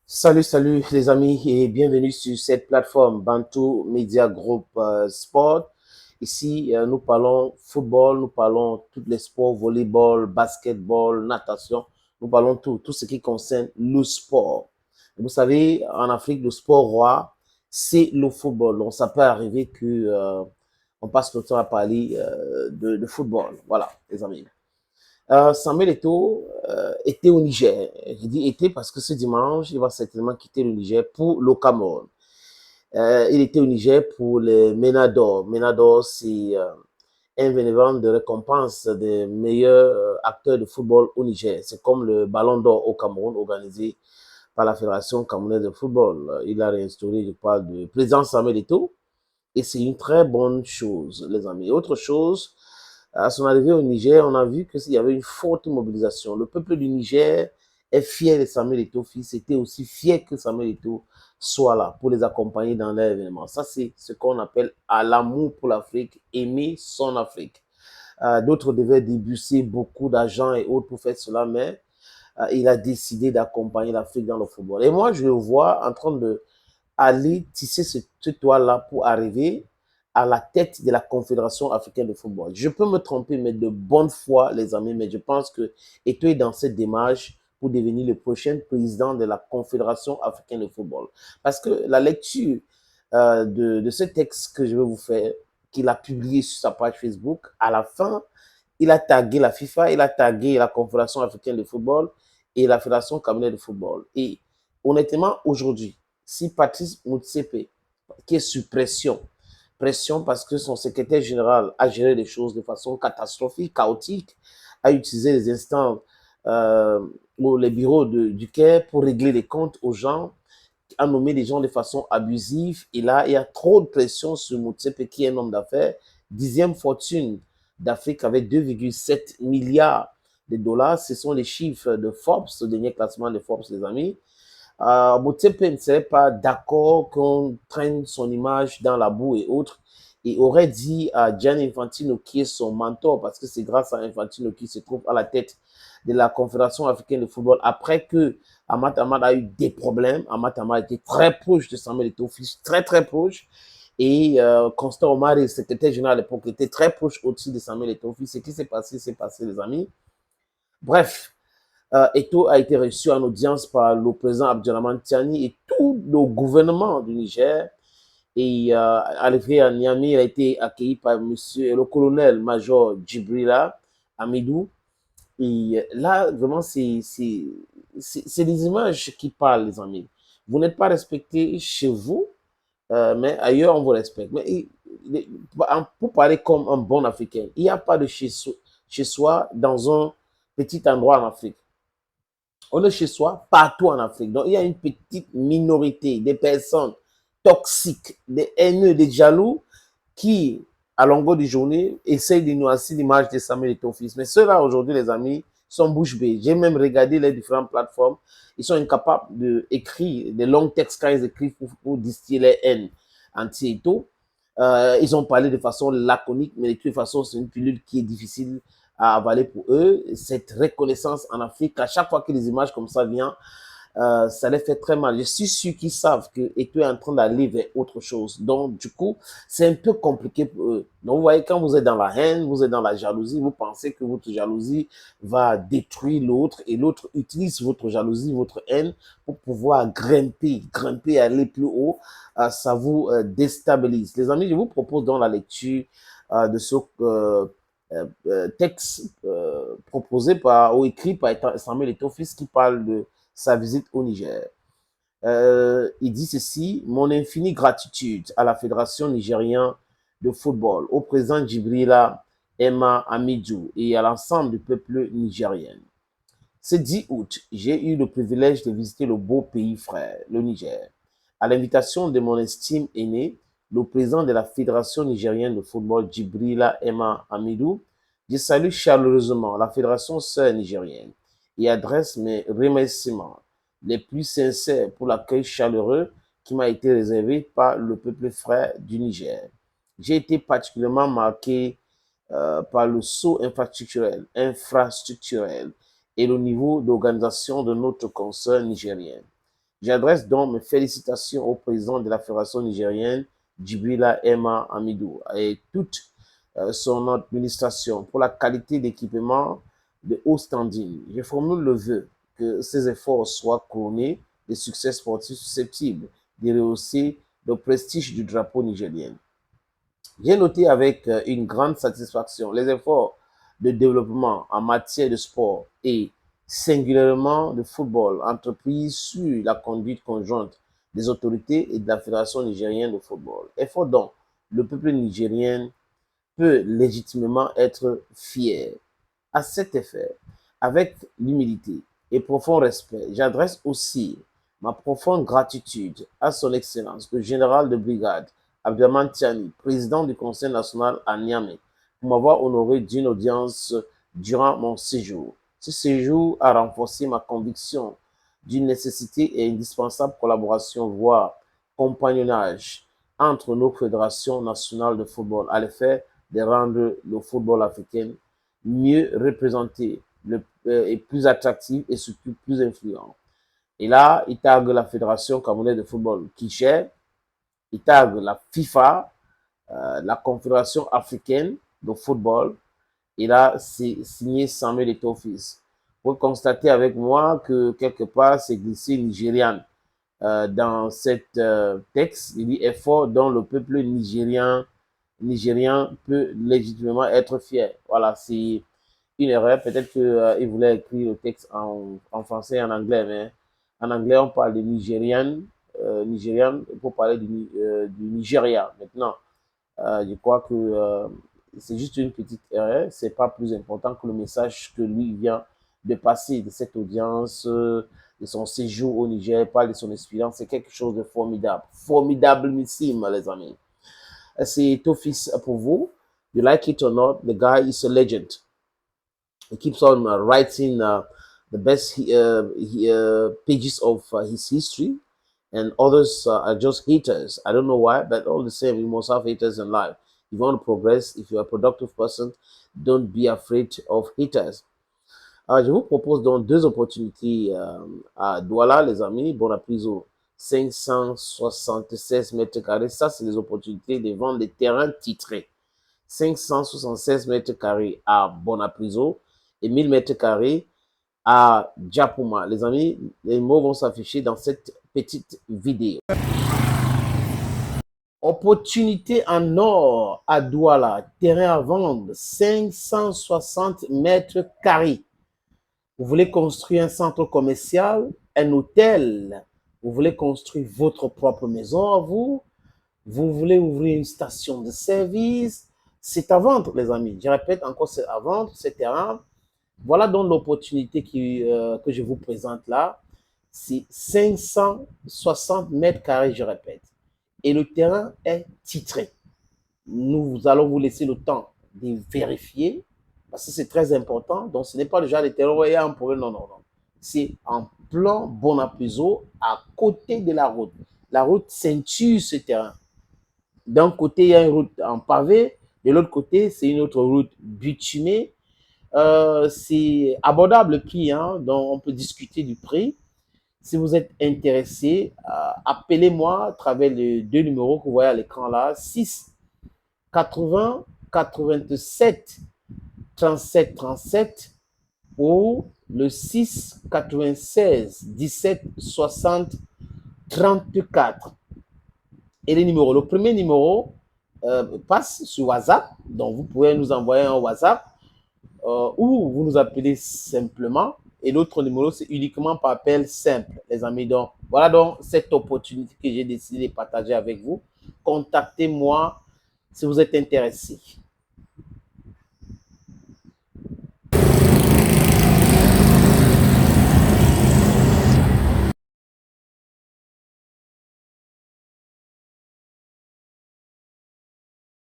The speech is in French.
Salut les amis et bienvenue sur cette plateforme Bantu Media Group Sport. Ici, nous parlons football, nous parlons tous les sports, volleyball, basketball, natation, nous parlons tout ce qui concerne le sport. Et vous savez, en Afrique, le sport roi, c'est le football. Donc, ça peut arriver que on passe le temps à parler de football. Voilà, les amis. Samuel Eto'o était au Niger. Je dis était parce que ce dimanche, il va certainement quitter le Niger pour le Cameroun. Il était au Niger pour les Ménadors. Ménadors, c'est un événement de récompense des meilleurs acteurs de football au Niger. C'est comme le Ballon d'Or au Cameroun, organisé par la Fédération camerounaise de football. Il a réinstauré, je parle de président Samuel Eto'o, et c'est une très bonne chose, les amis. Autre chose, à son arrivée au Niger, on a vu qu'il y avait une forte mobilisation. Le peuple du Niger est fier de Samuel Eto'o, fils, était aussi fier que Samuel Eto'o soit là pour les accompagner dans leur événement. Ça, c'est ce qu'on appelle à l'amour pour l'Afrique, aimer son Afrique. D'autres devaient débourser beaucoup d'argent et autres pour faire cela, mais il a décidé d'accompagner l'Afrique dans le football. Et moi, je le vois en train de aller tisser ce toit-là pour arriver à la tête de la Confédération africaine de football. Je peux me tromper, mais de bonne foi, les amis, mais je pense que Eto'o est dans cette démarche pour devenir le prochain président de la Confédération africaine de football. Parce que la lecture de ce texte que je vais vous faire, qu'il a publié sur sa page Facebook, à la fin, il a tagué la FIFA, il a tagué la Confédération africaine de football et la Fédération camerounaise de football. Et honnêtement, aujourd'hui, si Patrice Motsepe, qui est sous pression parce que son secrétaire général a géré les choses de façon catastrophique, chaotique, a utilisé les instants ou les bureaux du Caire pour régler les comptes aux gens, a nommé des gens de façon abusive. Et là, il y a trop de pression sur Motsepe, qui est un homme d'affaires, dixième fortune d'Afrique avec 2,7 milliards de dollars. Ce sont les chiffres de Forbes, le dernier classement de Forbes, les amis. Motsepe ne serait pas d'accord qu'on traîne son image dans la boue et autres, et aurait dit à Gianni Infantino, qui est son mentor, parce que c'est grâce à Infantino qui se trouve à la tête de la Confédération africaine de football, après que Amat Ahmad a eu des problèmes. Amat Ahmad était très proche de Samuel Eto'o, très très proche, et Constant Omar, le secrétaire général à l'époque, était très proche aussi de Samuel Eto'o. Ce qui s'est passé, les amis. Bref, Eto'o a été reçu en audience par le président Abdurrahman Tiani et tout le gouvernement du Niger. Et arrivé à Niamey, il a été accueilli par monsieur, le colonel-major Djibrila Amidou. Et là, vraiment, c'est des images qui parlent, les amis. Vous n'êtes pas respecté chez vous, mais ailleurs, on vous respecte. Mais pour parler comme un bon Africain, il n'y a pas de chez soi dans un petit endroit en Afrique. On est chez soi partout en Afrique. Donc, il y a une petite minorité des personnes toxiques, des haineux, des jaloux qui, à longueur de journée, essayent de noircir l'image de Samuel et ton fils. Mais ceux-là, aujourd'hui, les amis, sont bouche bée. J'ai même regardé les différentes plateformes. Ils sont incapables d'écrire des longs textes quand ils écrivent pour distiller les haines anti-Eto. Ils ont parlé de façon laconique, mais de toute façon, c'est une pilule qui est difficile à avaler pour eux. Cette reconnaissance en Afrique, à chaque fois que les images comme ça viennent, ça les fait très mal. Je suis sûr qu'ils savent que Eto'o est en train d'aller vers autre chose. Donc, du coup, c'est un peu compliqué pour eux. Donc, vous voyez, quand vous êtes dans la haine, vous êtes dans la jalousie, vous pensez que votre jalousie va détruire l'autre et l'autre utilise votre jalousie, votre haine pour pouvoir grimper, aller plus haut. Ça vous déstabilise. Les amis, je vous propose dans la lecture de ce texte proposé par ou écrit par Samuel Eto'o, fils, qui parle de sa visite au Niger. Il dit ceci: mon infinie gratitude à la Fédération nigérienne de football, au président Djibrila Emma Amidou et à l'ensemble du peuple nigérien. Ce 10 août, j'ai eu le privilège de visiter le beau pays frère, le Niger. À l'invitation de mon estime aîné, le président de la Fédération nigérienne de football, Djibrila Emma Amidou, je salue chaleureusement la Fédération sœur nigérienne et adresse mes remerciements les plus sincères pour l'accueil chaleureux qui m'a été réservé par le peuple frère du Niger. J'ai été particulièrement marqué par le saut infrastructurel et le niveau d'organisation de notre concert nigérien. J'adresse donc mes félicitations au président de la Fédération nigérienne, Djibrila Emma Amidou, et toute son administration pour la qualité d'équipement de haut standing. Je formule le vœu que ces efforts soient couronnés de succès sportifs susceptibles de rehausser le prestige du drapeau nigérien. J'ai noté avec une grande satisfaction les efforts de développement en matière de sport et singulièrement de football entrepris sur la conduite conjointe des autorités et de la Fédération nigérienne de football. Effort dont le peuple nigérien peut légitimement être fier. À cet effet, avec l'humilité et profond respect, j'adresse aussi ma profonde gratitude à son Excellence, le général de brigade Abdelrahman Tiani, président du Conseil national à Niamey, pour m'avoir honoré d'une audience durant mon séjour. Ce séjour a renforcé ma conviction d'une nécessité et indispensable collaboration, voire compagnonnage entre nos fédérations nationales de football à l'effet de rendre le football africain mieux représenté et plus attractif et surtout plus influent. Et là, il tague la Fédération camerounaise de football qui gère, il tague la FIFA, la Confédération africaine de football. Il a signé Samuel Eto'o-Fils. Vous constatez avec moi que quelque part, c'est glissé nigérian dans cet texte. Il dit effort dont le peuple nigérien peut légitimement être fier. Voilà, c'est une erreur. Peut-être qu'il voulait écrire le texte en français et en anglais, mais en anglais, on parle de Nigérian pour parler du Nigeria. Maintenant, je crois que c'est juste une petite erreur. C'est pas plus important que le message que lui vient de passer de cette audience, de son séjour au Niger, parle de son expérience. C'est quelque chose de formidable. Formidableissime, les amis. C'est Eto'o-Fils pour vous. You like it or not, the guy is a legend. He keeps on writing the best pages of his history, and others are just haters. I don't know why, but all the same, you must have haters in life. If you want to progress, if you're a productive person, don't be afraid of haters. Alors, je vous propose donc deux opportunités à Douala, les amis. Bon, on a pris au 576 mètres carrés. Ça, c'est les opportunités de vendre des terrains titrés. 576 mètres carrés à Bonapriso et 1000 mètres carrés à Djapouma. Les amis, les mots vont s'afficher dans cette petite vidéo. Opportunité en or à Douala, terrain à vendre, 560 mètres carrés. Vous voulez construire un centre commercial, un hôtel, vous voulez construire votre propre maison à vous, vous voulez ouvrir une station de service, c'est à vendre, les amis. Je répète encore, c'est à vendre, ce terrain. Voilà donc l'opportunité que je vous présente là. C'est 560 mètres carrés, je répète. Et le terrain est titré. Nous allons vous laisser le temps de vérifier, parce que c'est très important. Donc, ce n'est pas le genre de terrain où il y a un problème. Non, non, non. C'est en plan Bonapriso, à côté de la route. La route ceinture ce terrain. D'un côté, il y a une route en pavé. De l'autre côté, c'est une autre route bitumée. C'est abordable le prix, hein, donc on peut discuter du prix. Si vous êtes intéressé, appelez-moi à travers les deux numéros que vous voyez à l'écran là, 6 80 87 37 37 ou le 6 96 17 60 34. Et les numéros, le premier numéro passe sur WhatsApp, donc vous pouvez nous envoyer un WhatsApp ou vous nous appelez simplement. Et l'autre numéro, c'est uniquement par appel simple, les amis. Donc, voilà donc cette opportunité que j'ai décidé de partager avec vous. Contactez-moi si vous êtes intéressé.